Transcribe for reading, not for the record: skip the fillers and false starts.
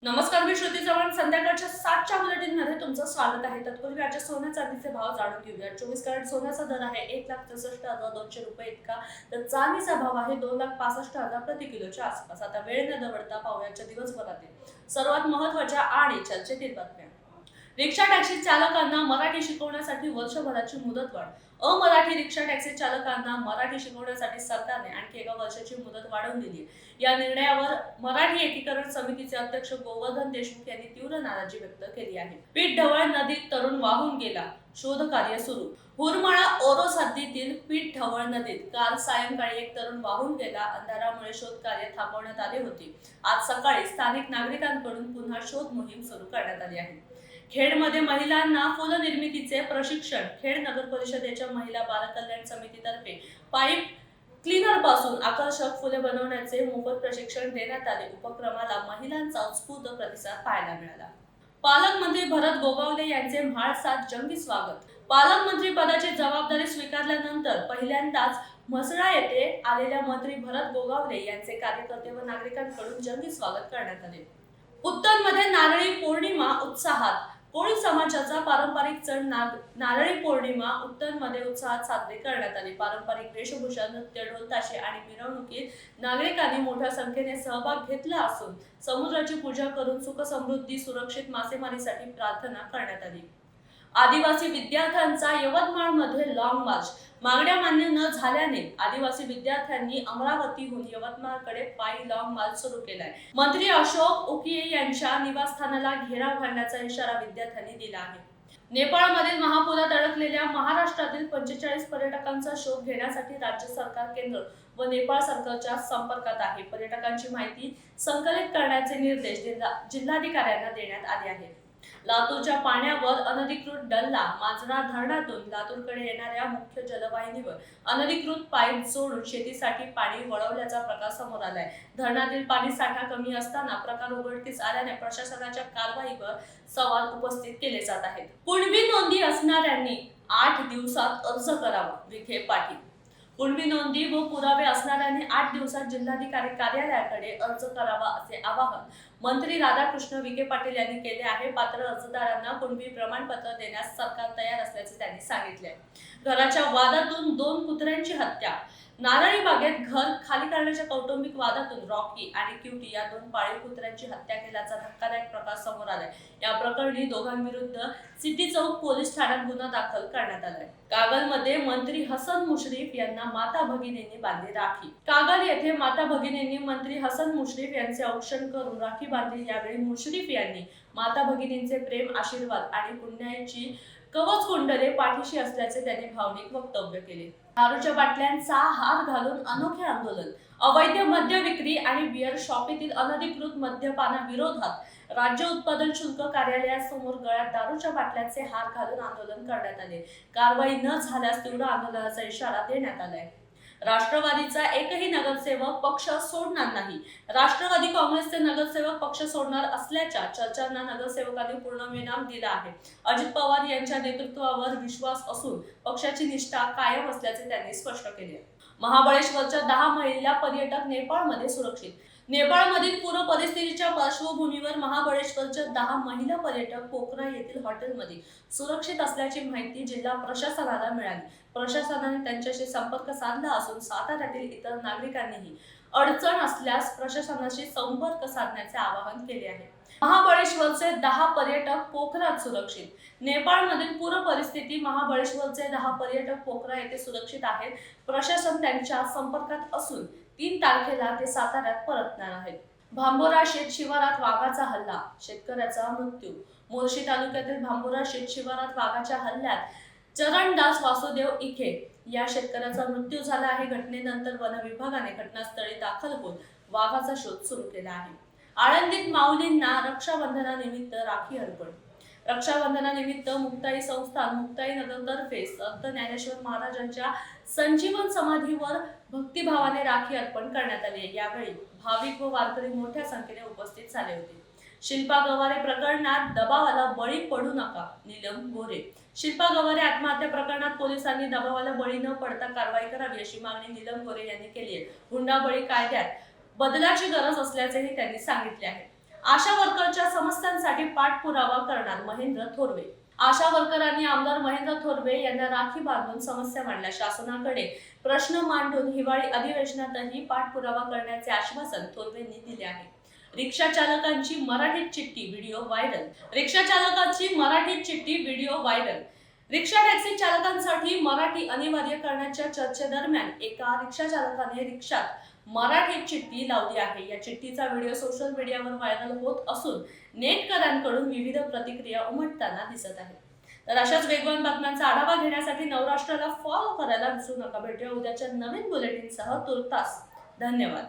नमस्कार, मी श्रुती चव्हाण. संध्याकाळच्या 7च्या बुलेटिनमध्ये तुमचं स्वागत आहे. तत्पूर्वी आजच्या सोन्या चांदीचे भाव जाणून घेऊया. 24 कॅरेट सोन्याचा दर आहे 1,63,200 रुपये इतका, तर चांदीचा भाव आहे 2,65,000 प्रति किलोच्या आसपास. आता वेळ न दवडता पाहूयाच्या दिवसभरातील सर्वात महत्त्वाच्या आणि चर्चेतील बातम्या. रिक्षा टॅक्सी चालकांना मराठी शिकवण्यासाठी वर्षभराची मुदतवाढ. अमराठी रिक्षा टॅक्सी चालकांना मराठी शिकवण्यासाठी सरकारने आणखी एका वर्षाची मुदत वाढवून दिली आहे. या निर्णयावर मराठी एकीकरण समितीचे अध्यक्ष गोवर्धन देशमुख यांनी तीव्र नाराजी व्यक्त केली आहे. पीठढवळ नदीत तरुण वाहून गेला, शोध कार्य सुरू. हुरमाळा ओरोस हद्दीतील पीठढवळ नदीत काल सायंकाळी एक तरुण वाहून गेला. अंधारामुळे शोध कार्य थांबवण्यात आले होते. आज सकाळी स्थानिक नागरिकांकडून पुन्हा शोध मोहीम सुरू करण्यात आली आहे. खेडमध्ये महिलांना फुलनिर्मितीचे प्रशिक्षण. खेड नगर परिषदेच्या महिला बाल कल्याण समितीतर्फे पाईप क्लीनर पासून आकर्षक फुले बनवण्याचे मोफत प्रशिक्षण देण्यात आले. उपक्रमाला महिलांचा उत्स्फूर्त प्रतिसाद पाहायला मिळाला. पालकमंत्री भरत गोगावले यांचे म्हाळसात जंगी स्वागत. पालकमंत्री पदाची जबाबदारी स्वीकारल्यानंतर पहिल्यांदाच म्हसळा येथे आलेल्या मंत्री भरत गोगावले यांचे कार्यकर्ते व नागरिकांकडून जंगी स्वागत करण्यात आले. उत्तरमध्ये नारळी पौर्णिमा उत्साहात. कोळी समाजाचा पारंपरिक सण नारळी पौर्णिमा उत्तरमध्ये उत्साहात साजरी करण्यात आली. पारंपरिक वेशभूषा, नृत्य, ढोलताशे आणि मिरवणुकीत नागरिकांनी मोठ्या संख्येने सहभाग घेतला असून समुद्राची पूजा करून सुख समृद्धी, सुरक्षित मासेमारीसाठी प्रार्थना करण्यात आली. आदिवासी विद्यार्थ्यांचा यवतमाळमध्ये लॉंग मार्च. मागण्या मान्य न झाल्याने आदिवासी विद्यार्थ्यांनी अमरावतीहून यवतमाळकडे पायी लॉंग मार्च सुरू केलाय. मंत्री अशोक उकिये यांच्या निवासस्थानाला घेराव घालण्याचा इशारा विद्यार्थ्यांनी दिला आहे. नेपाळमधील महापुरात अडकलेल्या महाराष्ट्रातील 45 पर्यटकांचा शोध घेण्यासाठी राज्य सरकार, केंद्र व नेपाळ सरकारच्या संपर्कात आहे. पर्यटकांची माहिती संकलित करण्याचे निर्देश जिल्हाधिकाऱ्यांना देण्यात आले आहेत. लातूरच्या पाण्यावर अनधिकृत डल्ला. मांजरा धरणातून लातूरकडे येणाऱ्या मुख्य जलवाहिनीवर अनधिकृत पाईप जोडून शेतीसाठी पाणी वळवल्याचा प्रकार समोर आलाय. धरणातील पाणी साठा कमी असताना प्रकार उघडकीस आल्याने प्रशासनाच्या कारवाईवर सवाल उपस्थित केले जात आहेत. कुणबी नोंदी असणाऱ्यांनी 8 दिवसात अर्ज करावा. विखे पाटील. कुणबी नोंदी व पुरावे असणाऱ्यांनी 8 दिवसात जिल्हाधिकारी कार्यालयाकडे अर्ज करावा असे आवाहन मंत्री राधाकृष्ण विखे पाटील यांनी केले आहे. पात्र अर्जदारांना कुणबी प्रमाणपत्र देण्यास सरकार तयार असल्याचे त्यांनी सांगितले. घराच्या वादातून 2 कुत्र्यांची हत्या. नारळी बागेत घर खाली करण्याच्या कौटुंबिक वादातून रॉकी आणि क्युटी या 2 पाळीव कुत्र्यांची हत्या केल्याचा धक्कादायक प्रकार समोर आलाय. या प्रकरणी दोघांविरुद्ध सिटी चौक पोलीस ठाण्यात गुन्हा दाखल करण्यात आलाय. कागलमध्ये मंत्री हसन मुश्रीफ यांना माता भगिनींनी बांधली राखी. कागल येथे माता भगिनींनी मंत्री हसन मुश्रीफ यांचे औक्षण करून राखी बांधली. यावेळी मुश्रीफ यांनी माता भगिनींचे प्रेम, आशीर्वाद आणि पुण्याची कवच कुंडले पाठीशी असल्याचे त्यांनी भावनिक वक्तव्य केले. दारूच्या बाटल्यांचा हार घालून अनोखे आंदोलन. अवैध मद्य विक्री आणि बिअर शॉपीतील अनधिकृत मद्यपानाविरोधात राज्य उत्पादन शुल्क कार्यालयासमोर गळ्यात दारूच्या बाटल्यांचे हार घालून आंदोलन करण्यात आले. कारवाई न झाल्यास तीव्र आंदोलनाचा इशारा देण्यात आलाय. राष्ट्रवादीचा एकही नगरसेवक पक्ष सोडणार नाही. राष्ट्रवादी काँग्रेसचे नगरसेवक पक्ष सोडणार असल्याच्या चर्चांना नगरसेवकांनी पूर्ण विराम दिला आहे. अजित पवार यांच्या नेतृत्वावर विश्वास असून पक्षाची निष्ठा कायम असल्याचे त्यांनी स्पष्ट केले. महाबळेश्वरच्या 10 महिला पर्यटक नेपाळमध्ये सुरक्षित. नेपाळमधील पूर परिस्थितीच्या पार्श्वभूमीवर महाबळेश्वरच्या 10 महिला पर्यटक पोखरा येथील हॉटेलमध्ये सुरक्षित असल्याची माहिती जिल्हा प्रशासनाला मिळाली. प्रशासनाने त्यांच्याशी संपर्क साधला असून साताऱ्यातील इतर नागरिकांनीही अडचण असल्यास प्रशासनाशी संपर्क साधण्याचे आवाहन केले आहे. महाबळेश्वरचे 10 पर्यटक पोखरात सुरक्षित. नेपाळमधील पूर परिस्थिती. महाबळेश्वरचे 10 पर्यटक पोखरा येथे सुरक्षित आहेत. प्रशासन त्यांच्या संपर्कात असून 3 तारखेला ते साताऱ्यात परतणार आहेत. भांबोरा शेत शिवारात वाघाचा हल्ला, शेतकऱ्याचा मृत्यू. मोर्शी तालुक्यातील भांबोरा शेत शिवारात वाघाच्या हल्ल्यात चरणदास वासुदेव इखे या शेतकऱ्याचा मृत्यू झाला आहे. घटनेनंतर वन विभागाने घटनास्थळी दाखल होऊन वाघाचा शोध सुरू केला आहे. आळंदीत माऊलींना रक्षाबंधनानिमित्त राखी अर्पण. रक्षाबंधनानिमित्त मुक्ताई संस्थान मुक्ताई नगरतर्फे संत ज्ञानेश्वर महाराजांच्या संजीवन समाधीवर भक्तिभावाने राखी अर्पण करण्यात आली. यावेळी भाविक व वारकरी मोठ्या संख्येने उपस्थित झाले होते. शिल्पा गवारे प्रकरणात दबावाला बळी पडू नका, नीलम गोरे. शिल्पा गवारे आत्महत्या प्रकरणात पोलिसांनी दबावाला बळी न पडता कारवाई करावी अशी मागणी नीलम गोरे यांनी केली आहे. हुंडाबळी कायद्यात बदलाची गरज असल्याचेही त्यांनी सांगितले आहे. आशा वर्करच्या समस्यांसाठी पाठपुरावा करणार महेंद्र थोरवे. आशा वर्करांनी आमदार महेंद्र थोरवे यांना राखी बांधून समस्या मांडल्या. शासनाकडे प्रश्न मांडून हिवाळी अधिवेशनातही पाठपुरावा करण्याचे आश्वासन थोरवेंनी दिले आहे. रिक्षा चालकांची मराठीत चिठ्ठी व्हिडिओ व्हायरल. रिक्षा चालकांची मराठीत चिठ्ठी व्हिडिओ व्हायरल. रिक्षा टॅक्सी चालकांसाठी मराठी अनिवार्य करण्याच्या चर्चेदरम्यान एका रिक्षा चालकाने रिक्षात मराठीत चिठ्ठी लावली आहे. या चिठ्ठीचा व्हिडिओ सोशल मीडियावर व्हायरल होत असून नेटकऱ्यांकडून विविध प्रतिक्रिया उमटताना दिसत आहेत. तर अशाच वेगवान बातम्यांचा आढावा घेण्यासाठी नवराष्ट्राला फॉलो करायला विसरू नका. भेटूया उद्याच्या नवीन बुलेटिनसह. तुर्तास धन्यवाद.